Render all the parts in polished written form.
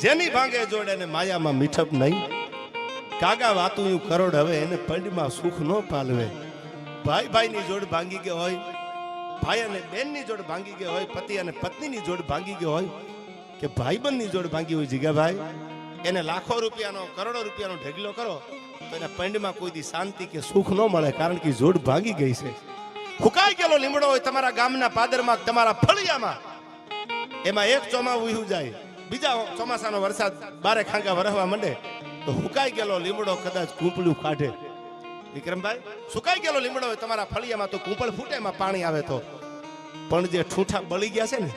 જેની ભાંગે જોડે ને માયામાં મીઠપ નહીં, કાગા વાતું યુ કરોડ હવે એને પંડમાં સુખ ન પાલવે. ભાઈ ભાઈની જોડ ભાંગી ગયો હોય, ભાઈ અને બેનની જોડ ભાંગી ગયો હોય, પતિ અને પત્નીની જોડ ભાંગી ગયો હોય, કે ભાઈબંધની જોડ ભાંગી હોય જીગાભાઈ, એને લાખો રૂપિયાનો કરોડો રૂપિયાનો ઢગલો કરો તો એના પંડમાં કોઈ દી શાંતિ કે સુખ ન મળે, કારણ કે જોડ ભાંગી ગઈ છે. ફૂંકાઈ ગયેલો લીમડો હોય તમારા ગામના પાદરમાં, તમારા ફળિયામાં, એમાં એક ચોમાવું વહ્યું જાય, બીજા ચોમાસાનો વરસાદ બારે ખાંગા વરસવા માંડે તો હુકાઈ ગયેલો લીમડો કદાચ કૂંપળું કાઢે. વિક્રમભાઈ, સુકાઈ ગયેલો લીમડો હોય તમારા ફળિયામાં તો કૂંપળ ફૂટે, એમાં પાણી આવે તો, પણ જે ઠૂઠા બળી ગયા છે ને,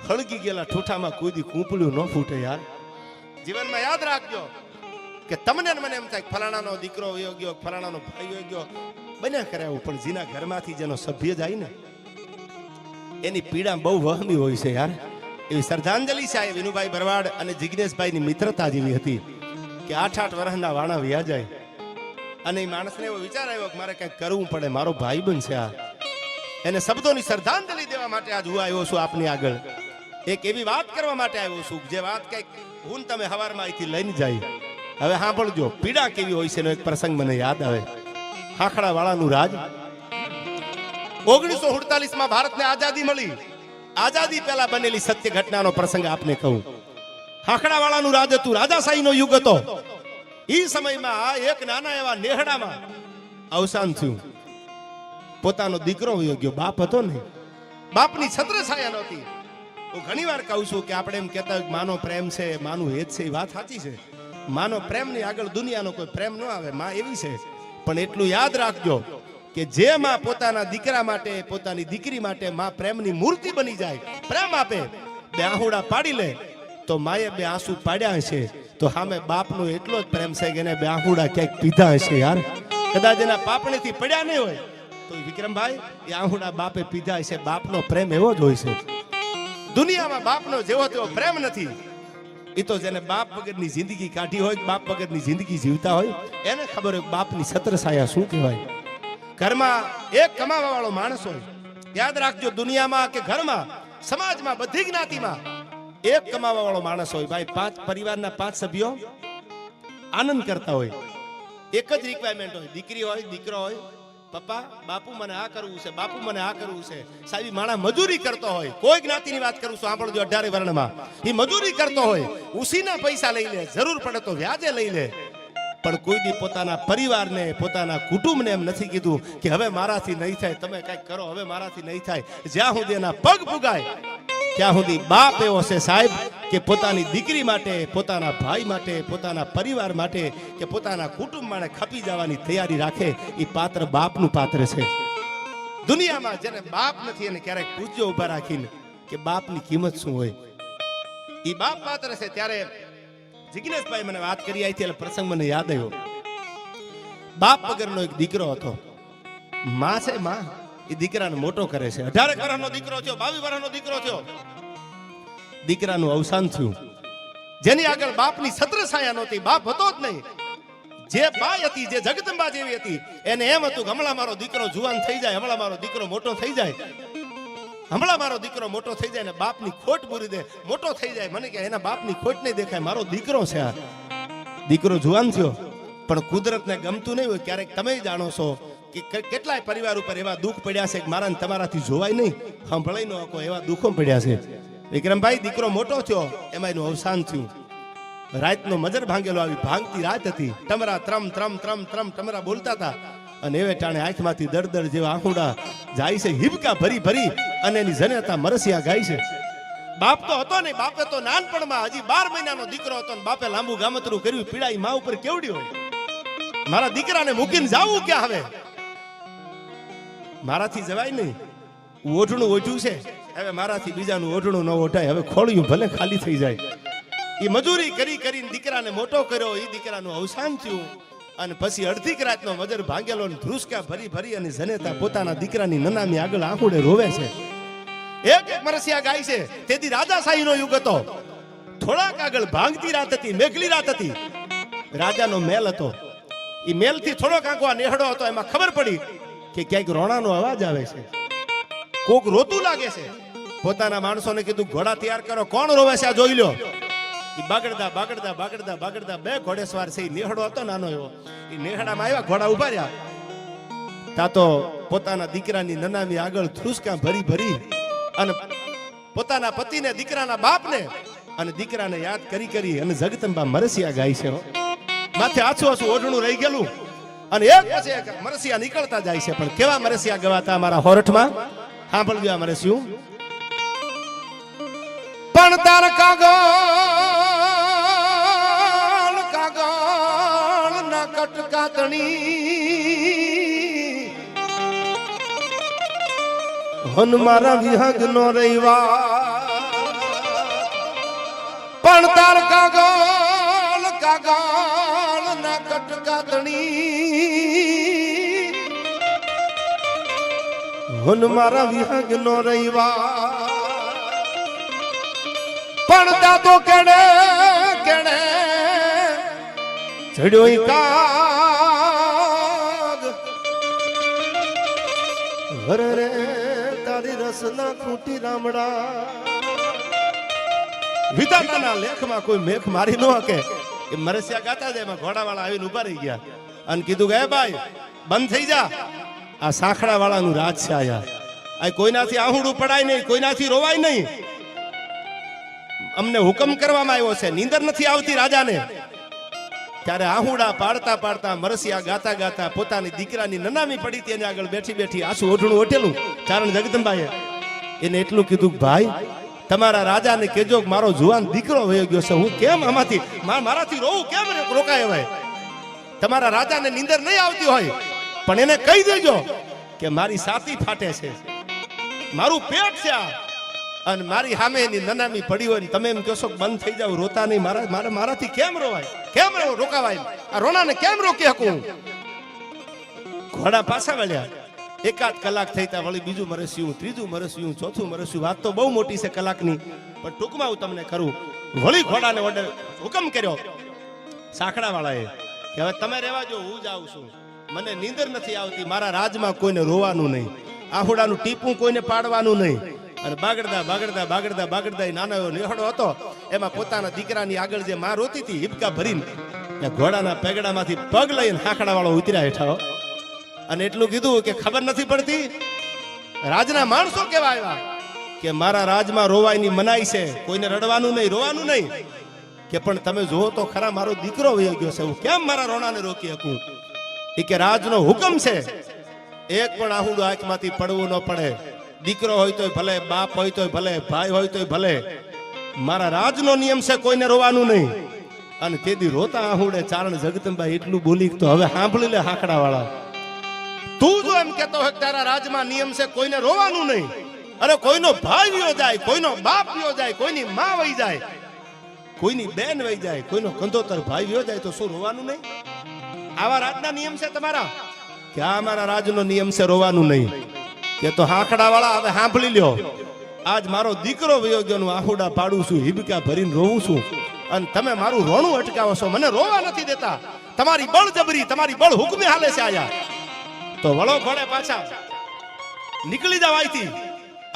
હળગી ગયેલા ઠૂઠામાં કોઈ દી કૂંપળું ન ફૂટે. યાર જીવનમાં યાદ રાખજો કે તમને મને એમ થાય ફલાણાનો દીકરો વયો ગયો, ફલાણાનો ભાઈ વયો ગયો, બન્યા કરે આવું, પણ જેના ઘરમાંથી જેનો સભ્ય જાય ને એની પીડા બહુ વહમી હોય છે યાર. એવી શ્રદ્ધાંજલિ છે વિનુભાઈ ભરવાડ અને જિગ્નેશભાઈની મિત્રતા જેવી હતી કે 8-8 વર્ષના વાણા વ્યા જાય અને એ માણસને એવો વિચાર આવ્યો કે મારે કંઈક કરવું પડે, મારો ભાઈ બન છે આ, એને શબ્દોની શ્રદ્ધાંજલિ દેવા માટે આજ હું આવ્યો છું આપની આગળ. એક એવી વાત કરવા માટે આવ્યો છું જે વાત કંઈક હું તમે હવારમાં અહીંથી લઈને જાય. હવે સાંભળજો, પીડા કેવી હોય છે એનો એક પ્રસંગ મને યાદ આવે. હાંખડા વાળાનું રાજ. 1947માં ભારતને આઝાદી મળી. આઝાદી પહેલા બનેલી સત્ય ઘટનાનો પ્રસંગ આપને કહું. હાંખડા વાળાનું રાજ હતું, રાજાશાહીનો યુગ હતો. એ સમયમાં એક નાના એવા નેહડામાં અવસાન થયું. પોતાનો દીકરો વયો ગયો. બાપ હતો ને, બાપની છત્રછાયા નહોતી. હું ઘણી વાર કહું છું કે આપણે એમ કહેતા માનો પ્રેમ છે, માનું હેત છે, એ વાત સાચી છે. માનો પ્રેમની આગળ દુનિયાનો કોઈ પ્રેમ ન આવે, માં એવી છે. પણ એટલું યાદ રાખજો કે જે માં પોતાના દીકરા માટે, પોતાની દીકરી માટે માં પ્રેમની મૂર્તિ બની જાય, પ્રેમ આપે, બે આહુડા પાડી લે, તો માએ બે આંસુ પાડ્યા હશે તો સામે બાપનો એટલો જ પ્રેમ છે કે એને બે આહુડા ક્યાંક પીધા હશે. યાર કદાચ એના પાપણીથી પડ્યા નહીં હોય તો વિક્રમભાઈ એ આહુડા બાપે પીધા હશે. બાપનો પ્રેમ એવો જ હોય છે. દુનિયામાં બાપનો જેવો તેવો પ્રેમ નથી. એ તો જેને બાપ વગરની જિંદગી કાઢી હોય, બાપ વગરની જિંદગી જીવતા હોય, એને ખબર હોય બાપની છત્રછાયા શું કહેવાય. ઘરમાં એક કમાવા વાળો માણસ હોય, યાદ રાખજો, દુનિયામાં કે ઘરમાં, સમાજમાં, બધી જ્ઞાતિમાં એક કમાવા વાળો માણસ હોય. ભાઈ 5 પરિવારના 5 સભ્યો આનંદ કરતા હોય. એક જ રિક્વાયરમેન્ટ હોય, દીકરી હોય, દીકરો હોય, પપ્પા બાપુ મને આ કરવું છે, બાપુ મને આ કરવું છે. સાહેબ માણા મજૂરી કરતો હોય, કોઈ જ્ઞાતિની વાત કરું છું, સાંભળજો, 18 વર્ણમાં એ મજૂરી કરતો હોય, ઉસીના પૈસા લઈ લે, જરૂર પડે તો વ્યાજે લઈ લે, પણ કોઈ દી પોતાના પરિવારને, પોતાના કુટુંબને એમ નથી કીધું કે હવે મારાથી નહીં થાય, તમે કંઈક કરો, હવે મારાથી નહીં થાય. જ્યાં સુધી એના પગ પુગાય ત્યાં સુધી બાપ એવો છે સાહેબ કે પોતાની દીકરી માટે, પોતાના ભાઈ માટે, પોતાના પરિવાર માટે કે પોતાના કુટુંબ માટે ખપી જવાની તૈયારી રાખે. એ પાત્ર બાપનું પાત્ર છે. દુનિયામાં જેને બાપ નથી એને ક્યારેક પૂછજો ઉભા રાખીને કે બાપની કિંમત શું હોય. એ બાપ પાત્ર છે. ત્યારે જિગ્નેશભાઈ મને વાત કરી આવી એટલે પ્રસંગ મને યાદ આવ્યો. બાપ વગરનો એક દીકરો હતો. માં છે, માં એ દીકરાને મોટો કરે છે. 18 વર્ષનો દીકરો થયો, 22 વર્ષનો દીકરો થયો, દીકરાનું અવસાન થયું. જેની આગળ બાપની છત્રછાયા નહોતી, બાપ હતો જ નહીં. જે બાઈ હતી, જે જગદંબા જેવી હતી, એને એમ હતું કે હમણાં મારો દીકરો જુવાન થઈ જાય, હમણાં મારો દીકરો મોટો થઈ જાય, હમણાં મારો દીકરો મોટો થઈ જાય ને બાપની ખોટ પૂરી દે, મોટો થઈ જાય. મને કે એના બાપની ખોટ નહીં દેખાય, મારો દીકરો છે. આ દીકરો જુવાન થયો, પણ કુદરતને ગમતું નહીં હોય. ક્યારેક તમે જાણો છો કે કેટલાય પરિવાર ઉપર એવા દુઃખ પડ્યા છે કે મારા તમારાથી જોવાય નહીં, સંભળાઈ ન શકો એવા દુઃખો પડ્યા છે. વિક્રમભાઈ દીકરો મોટો થયો, એમાં એનું અવસાન થયું. રાતનો મજર ભાંગેલો આવી, ભાંગતી રાત હતી. ટમરા ત્રમ ત્રમ ત્રમ ત્રમ ટમરા બોલતા હતા અને એવે ટાણે આંખમાંથી દળદળ જેવા આંખુડા જાય છે, હિબકા ભરી ભરી અને એની જનેતા મરસિયા ગાય છે. બાપ તો હતો નહીં, બાપે તો નાનપણમાં હજી 12 મહિનાનો દીકરો હતો ને બાપે લાંબુ ગામતરું કર્યું. પીડાઈ મા ઉપર કેવડી હોય. મારા દીકરાને મૂકીને જાવું ક્યાં? હવે મારાથી જવાય નહીં. ઓઢણું ઓઢ્યું છે, હવે મારાથી બીજાનું ઓઢણું ન ઓઢાય. હવે ખોળ્યું ભલે ખાલી થઈ જાય. એ મજૂરી કરી કરીને દીકરાને મોટો કર્યો. એ દીકરાનું અવસાન થયું અને પછી અડધી રાતનો મજર ભાંગેલો ને ધ્રુસકા ભરી ભરી અને જનેતા પોતાના દીકરાની નનામી આગળ આંખોડે રોવે છે. એક એક મરસિયા ગાય છે. તેથી રાજાશાહીનો યુગ હતો. થોડાક આગળ ભાંગતી રાત હતી, મેઘલી રાત હતી. રાજાનો મહેલ હતો. એ મહેલથી થોડોક આંખો નેહડો હતો. એમાં ખબર પડી કે ક્યાંક રોણાનો અવાજ આવે છે, કોક રોતું લાગે છે. પોતાના માણસોને કીધું ઘોડા તૈયાર કરો, કોણ રોવે છે આ જોઈ લો. એ બાગડતા બાગડતા બાગડતા બાગડતા બે ઘોડેસવાર છે. નેહડો હતો નાનો એવો. એ નેહડામાં આવ્યા, ઘોડા ઉભા રહ્યા. તા તો પોતાના દીકરાની નનામી આગળ ધ્રુસકા ભરી ભરી અને પોતાના પતિને, દીકરાના બાપને અને દીકરાને યાદ કરી કરી અને જગદંબા મરસિયા ગાય છે. માથે આછું આછું ઓઢણું રહી ગયેલું અને એક પછી એક મરસિયા નીકળતા જાય છે. પણ કેવા મરસિયા ગવાતા મારા હોરઠમાં સાંભળજો આ મરસિયું. પણ તાર કાગળ કાગળ ના કટકાતણી હન મારા વિહંગ નો રહીવા. પણ તાર કાગળ કાગળ ના કટકાતણી હન મારા વિહંગ નો રહીવા. પણ દાદો કેડે કેડે ચડ્યો કાગ હર રે તારી રસના ખૂટી રામડા. વિધાતાના લેખમાં કોઈ મેખ મારી ન હકે. એ મરસિયા ગાતા જાય, એમાં ઘોડાવાળા આવીને ઉભા રહી ગયા અને કીધું કે હે ભાઈ બંધ થઈ જા, આ સાખડા વાળાનું રાજ છે. આયા આ કોઈનાથી આહુડું પડાય નહીં, કોઈનાથી રોવાય નહીં. અમને હુકમ કરવામાં આવ્યો છે, નીંદર નથી આવતી રાજાને. ત્યારે આહુડા પાડતા પાડતા મરસિયા ગાતા ગાતા પોતાની દીકરાની નનામી પડી હતી, એની આગળ બેઠી બેઠી આંસુ ઓઢણું ઓઢેલું ચારણ જગદંબાએ એને એટલું કીધું, ભાઈ તમારા રાજાને કહેજો કે મારો જુવાન દીકરો વયો ગયો છે, હું કેમ આમાંથી મારાથી રોવું કેમ રોકાય? હવે તમારા રાજાને નીંદર નહીં આવતી હોય પણ એને કહી દેજો કે મારી છાતી ફાટે છે, મારું પેટ છે અને મારી સામે એની નનામી પડી હોય ને તમે એમ કહેશો બંધ થઈ જાવ, રોતા નહીં. મારાથી કેમ રોવાય, કેમ રોકાવાય? આ રોનાને કેમ રોકી શકું? ઘોડા પાછા વળ્યા. એકાદ કલાક થઈ તા વળી બીજું મરસ્યું, ત્રીજું મરસ્યું, ચોથું મરસ્યું. વાત તો બહુ મોટી છે કલાકની, પણ ટૂંકમાં હું તમને કરું. વળી ઘોડાને ઓર્ડર હુકમ કર્યો સાખડા વાળાએ કે હવે તમે રહેવા જો, હું જાઉં છું, મને નીંદર નથી આવતી. મારા રાજમાં કોઈને રોવાનું નહીં, આહુડાનું ટીપું કોઈને પાડવાનું નહીં. અને બાગડતા બાગડતા બાગડતા બાગડતા એ નાનો એવો નેહડો હતો, એમાં પોતાના દીકરાની આગળ જે માં રોતી હતી હિબકા ભરીને ઘોડાના પેગડામાંથી પગ લઈને હાંકડા વાળો ઉતર્યા હેઠા. અને એટલું કીધું કે ખબર નથી પડતી રાજના માણસો કેવા આવ્યા કે મારા રાજમાં રોવાયની મનાઈ છે, કોઈને રડવાનું નહીં, રોવાનું નહીં. કે પણ તમે જુઓ તો ખરા મારો દીકરો વહી ગયો છે, હું કેમ મારા રોણાને રોકી શકું? એ કે રાજનો હુકમ છે, એક પણ આહુડું આંખમાંથી પડવું ન પડે. દીકરો હોય તોય ભલે, બાપ હોય તોય ભલે, ભાઈ હોય તોય ભલે, મારા રાજનો નિયમ છે, કોઈને રોવાનું નહીં. અને તેથી રોતા આહુડે ચારણ જગદંબા એટલું બોલી તો હવે સાંભળી લે હાંકડા વાળા, તું જો એમ કેતો હોય તારા રાજમાં નિયમ છે કોઈને રોવાનું નહીં, અરે કોઈનો ભાઈ વિયો જાય, કોઈનો બાપ વિયો જાય, કોઈની માં વહી જાય, કોઈની બેન વહી જાય, કોઈનો કંધોતર ભાઈ વિયો જાય તો શું રોવાનું નહીં? આવા રાજના નિયમ છે તમારા? કે આ મારા રાજનો નિયમ છે, રોવાનું નહીં. કે તો હાંકડા વાળા હવે સાંભળી લ્યો, આજ મારો દીકરો વયો ગયો, આહુડા પાડું છું, હિબકા ભરીને રોવું છું, અને તમે મારું રોણું અટકાવો છો, મને રોવા નથી દેતા. તમારી બળજબરી, તમારી બળ હુકમે હાલે છે આયા. તો વળો ઘોડે પાછા નીકળી જાવ અહીંથી.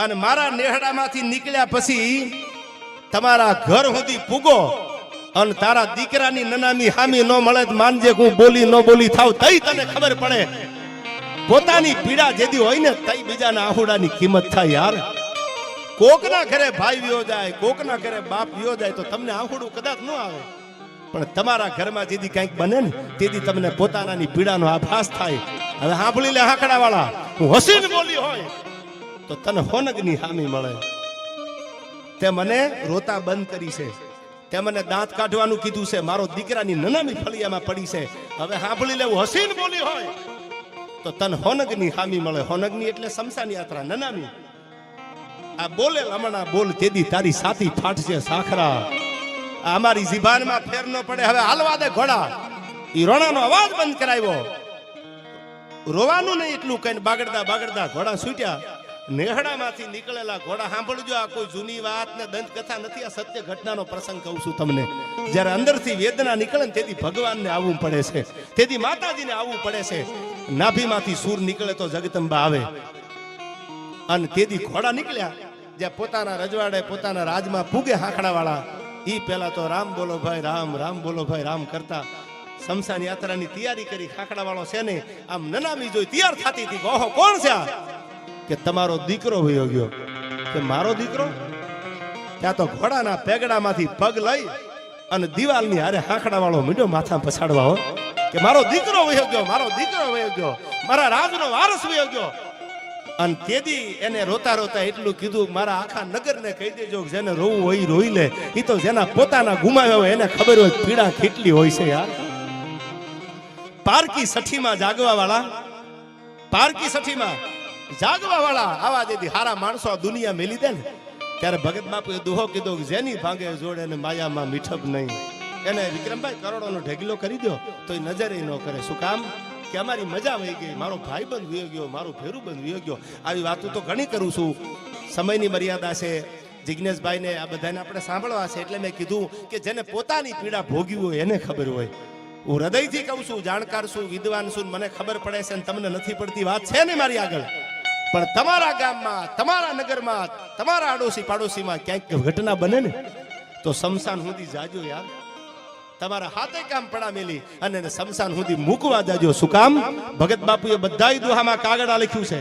અને મારા નેહડામાંથી નીકળ્યા પછી તમારા ઘર સુધી પૂગો અને તારા દીકરાની નનામી હામી ન મળે તો માનજે હું બોલી ન બોલી થાવ તઈ તને ખબર પડે. પોતાની પીડા જેદી હોય ને તઈ બીજાના આહુડાની કિંમત થાય. યાર કોકના ઘરે ભાઈ વિયો જાય, કોકના ઘરે બાપ વિયો જાય તો તમને આહુડું કદાચ ન આવે, પણ તમારા ઘરમાં જેદી કંઈક બને ને તેથી તમને પોતાનાની પીડાનો આભાસ થાય. હવે સાંભળી લે હાંકડા વાળા, હું હસીને બોલી હોય તો તને હોનગની હામી મળે. તે મને રોતા બંધ કરી છે, તે મને દાંત કાઢવાનું કીધું છે, મારો દીકરાની નનામી ફળિયામાં પડી છે. હવે સાંભળી લે, હું હસીને બોલી હોય તો તને હોનગની હામી મળે. હોનગની એટલે શમશાન યાત્રા, નનામી. આ બોલે લમણા બોલ તેદી તારી સાથી ફાટશે સાખરા. આ અમારી જીભાનમાં ફેર ન પડે. હવે હાલવા દે ઘોડા. ઈ રોણાનો અવાજ બંધ કરાવ્યો, રોવાનું નહીં એટલું કઈ. બાગડતા બાગડતા ઘોડા છૂટ્યા. નેહડામાંથી નીકળેલા ઘોડા, સાંભળજો આ કોઈ જૂની વાત ને દંત કથા નથી, આ સત્ય ઘટનાનો પ્રસંગ કહું છું તમને. જ્યારે અંદરથી વેદના નીકળે ને તેથી ભગવાનને આવવું પડે છે, તેથી માતાજીને આવવું પડે છે. નાભીમાંથી સૂર નીકળે તો જગદંબા આવે. અને તેથી ઘોડા નીકળ્યા, જ્યાં પોતાના રજવાડે પોતાના રાજમાં પૂગે હાંકડા વાળા. ઈ પેલા તો રામ બોલો ભાઈ રામ, રામ બોલો ભાઈ રામ કરતા શમશાન યાત્રાની તૈયારી કરી. ખાખડા વાળો છે ને આમ નનામી જોઈ તૈયાર થતી હતી. ઓહો કોણ છે આ? કે તમારો દીકરો વયો ગયો. કે મારો દીકરો? ત્યાં તો ઘોડાના પેગડામાંથી પગ લઈ અને દિવાલની હારે ખાખડા વાળો મીંડો માથા પછાડવા હો. કે મારો દીકરો વયો ગયો, મારો દીકરો વયો ગયો, મારા રાજનો વારસ વયો ગયો. અને તેદી એને રોતા રોતા એટલું કીધું, મારા આખા નગરને કહી દેજો જેને રોવું હોય રોઈ લે. ઈ તો જેના પોતાના ગુમાવ્યા હોય એને ખબર હોય પીડા કેટલી હોય છે યાર. પારકી સઠીમાં જાગવા વાળા, પારકી સઠીમાં જાગવા વાળા આવા જેથી હારા માણસો આ દુનિયા મેલી દે ને ત્યારે ભગત બાપુએ દુહો કીધો કે જેની ભાંગે જોડે ને માયામાં મીઠપ નહીં. એને વિક્રમભાઈ કરોડોનો ઢગલો કરી દો તો એ નજરે ન કરે. શું કામ? કે અમારી મજા વહી ગઈ, મારો ભાઈ બંધ વયો ગયો, મારું ભેરું બંધ વયો ગયો. આવી વાતો તો ઘણી કરું છું. સમયની મર્યાદા છે. જિજ્ઞેશભાઈને આ બધાને આપણે સાંભળવા છે એટલે મેં કીધું કે જેને પોતાની પીડા ભોગવી હોય એને ખબર હોય. હું હૃદયથી કહું છું, જાણકાર છું, વિદ્વાન છું, મને ખબર પડે છે ને તમને નથી પડતી વાત છે ને મારી આગળ. પણ તમારા ગામમાં, તમારા નગરમાં, તમારા આડોશી પાડોશીમાં ક્યાંક ઘટના બને ને તો શમશાન સુધી જાજો યાર. તમારા હાથે કામ પડા મેલી અને શમશાન સુધી મૂકવા જાજો. શું કામ? ભગત બાપુએ બધાય દુહામાં કાગડા લખ્યું છે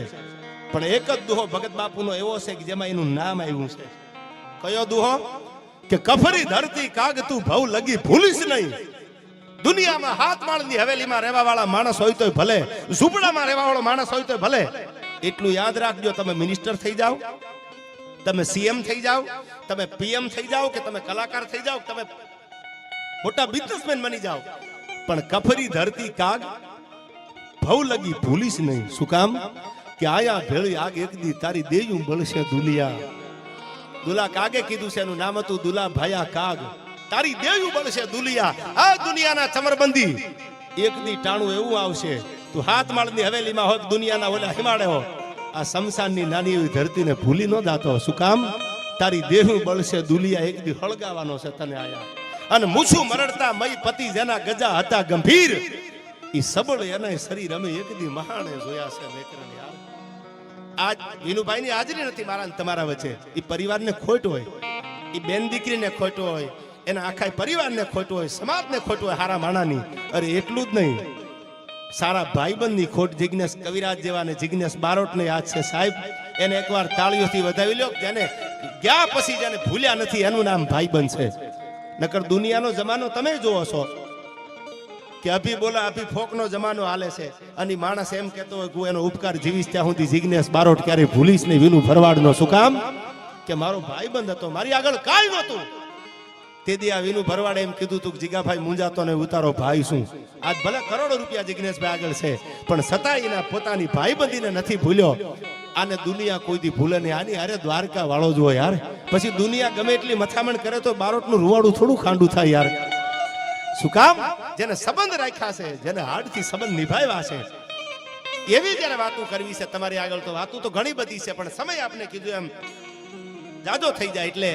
પણ એક જ દુહો ભગત બાપુનો એવો છે કે જેમાં એનું નામ આવ્યું છે. કયો દુહો? કે કફરી ધરતી કાગ તું ભવ લગી ભૂલીશ નહીં. દુનિયામાં હાથ માળની હવેલીમાં રહેવા વાળા માણસ હોય તોય ભલે, ઝૂંપડામાં રહેવા વાળો માણસ હોય તોય ભલે, એટલું યાદ રાખજો. તમે મિનિસ્ટર થઈ જાઓ, તમે સીએમ થઈ જાઓ, તમે પીએમ થઈ જાઓ, કે તમે કલાકાર થઈ જાઓ, તમે મોટા બિઝનેસમેન બની જાઓ, પણ કફરી ધરતી કાગ ભવ લગી ભૂલીશ નહીં. શું કામ? કે આયા ભેળી આગ એક દી તારી દેયું બળશે દુલિયા. દુલા કાગે કીધું છે, એનું નામ હતું દુલા ભાયા કાગ. તારી દેવું બળશે દુલિયા. આ દુનિયાના ચમરબંધી એક દી ટાણું એવું આવશે, તું હાથ માળની હવેલીમાં હોય, દુનિયાના ઓલા હિમાડે હો, આ શમશાનની નાની એવી ધરતીને ભૂલી ન જાતો. શું કામ? તારી દેવું બળશે દુલિયા એક દી હળગાવાનો છે તને આયા. અને મૂછું મરડતા મય પતિ જેના ગજા હતા ગંભીર, ઈ સબળ એના શરીર અમે એક દી મહાણે જોયા છે નેત્રને યાર. આજ વિનુભાઈની હાજરી નથી મારા ને તમારા વચ્ચે. ઈ પરિવારને ખોટ હોય, ઈ બેન દીકરીને ખોટ હોય, એના આખા પરિવારને ખોટ હોય, સમાજને ખોટ હોય હારા માણાની. અરે એટલું જ નહીં, સારા ભાઈબંધની ખોટ જિજ્ઞેશ કવિરાજ જેવા ને જિજ્ઞેશ બારોટને યાદ છે સાહેબ. એને એકવાર તાળીઓથી વધાવી લ્યો. જેને ગયા પછી જેને ભૂલ્યા નથી એનું નામ ભાઈબંધ છે. નકર દુનિયાનો જમાનો તમે જોવો છો કે અભી બોલા અભી ફોકનો જમાનો હાલે છે અને માણસ એમ કહેતો હોય હું એનો ઉપકાર જીવીશ ત્યાં સુધી જિજ્ઞેશ બારોટ ક્યારે ભૂલીશ નહીં વિનુ ભરવાડનો. શું કામ? કે મારો ભાઈબંધ હતો, મારી આગળ કાંઈ નહોતું. તેથી આ વિનુ ભરવાડે એમ કીધું તું જીગાભાઈ મુંજાતો ને ઉતારો ભાઈ શું. આજ ભલે કરોડો રૂપિયા જિજ્ઞેશભાઈ આગળ છે પણ છતાંય એના પોતાની ભાઈબંધીને નથી ભૂલ્યો. આને દુનિયા કોઈથી ભૂલે નહીં. આની અરે દ્વારકા વાળો જ હોય યાર. પછી દુનિયા ગમે એટલી મથામણ કરે તો બારોટનું રૂવાડું થોડું ખાંડું થાય યાર. શું કામ? જેને સંબંધ રાખ્યા છે, જેને હાડથી સંબંધ નિભાવ્યા છે, એવી જયારે વાતો કરવી છે તમારી આગળ. તો વાતો તો ઘણી બધી છે પણ સમય આપને કીધું એમ જાજો થઈ જાય એટલે